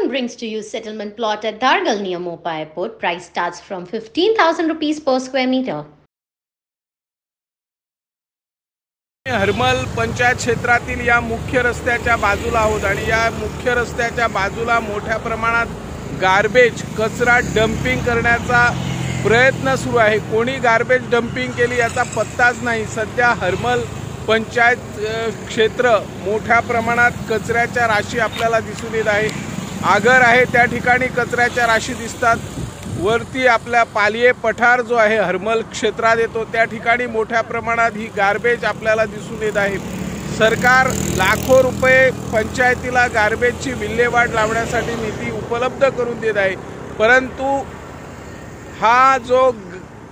brings to you settlement plot at Dargal near Mopa Airport. Price starts from 15,000 rupees per square meter. Harmal panchayat क्षेत्रातील या मुख्य रस्त्याच्या बाजूला आहोत आणि या मुख्य रस्त्याच्या बाजूला मोठ्या प्रमाणात गार्बेज कचरा डंपिंग करण्याचा प्रयत्न सुरू आहे। कोणी गार्बेज डंपिंग केली याचा पत्ताच नाही। सध्या हरमल पंचायत क्षेत्र मोठ्या प्रमाणात कचऱ्याच्या राशी आपल्याला दिसून येत आहे। आगर आहे त्या ठिकाणी कचऱ्याच्या राशी दिसतात। वरती आपल्या पालिये पठार जो आहे हरमल क्षेत्रात येतो त्या ठिकाणी मोठ्या प्रमाणात ही गार्बेज आपल्याला दिसून येत आहे। सरकार लाखो रुपये पंचायतीला गार्बेजची विल्हेवाट लावण्यासाठी निधी उपलब्ध करून देत आहे, परंतु हा जो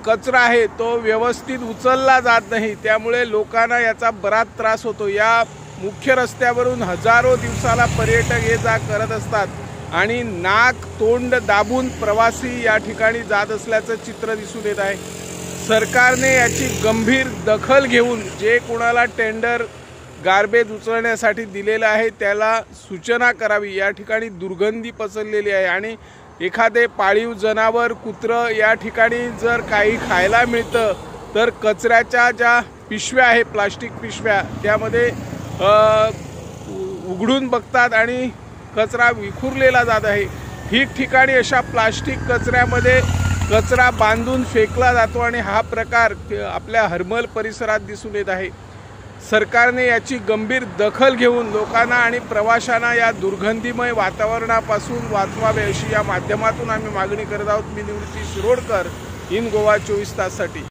कचरा आहे तो व्यवस्थित उचलला जात नाही, त्यामुळे लोकांना याचा बराच त्रास होतो। या मुख्य रस्त्यावरून हजारो दिवसाला पर्यटक ये जा करत असतात आणि नाक तोंड दाबून प्रवासी या ठिकाणी जात असल्याचं चित्र दिसून येत आहे। सरकारने याची गंभीर दखल घेऊन जे कोणाला टेंडर गार्बेज उचलण्यासाठी दिलेलं आहे त्याला सूचना करावी। या ठिकाणी दुर्गंधी पसरलेली आहे आणि एखादे पाळीव जनावर कुत्र या ठिकाणी जर काही खायला मिळतं तर कचऱ्याच्या ज्या पिशव्या आहे प्लास्टिक पिशव्या त्यामध्ये उघडून बघतात आणि कचरा विखुरलेला जात आहे। ठिकठिकाणी अशा प्लास्टिक कचऱ्यामध्ये कचरा बांधून फेकला जातो आणि हा प्रकार आपल्या हरमल परिसरात दिसून येत आहे। सरकारने याची गंभीर दखल घेऊन लोकांना आणि प्रवाशांना या दुर्गंधीमय वातावरणापासून वाचवावे अशी या माध्यमातून आम्ही मागणी करत आहोत। मी निवृत्ती शिरोडकर, इन गोवा 24 ताससाठी।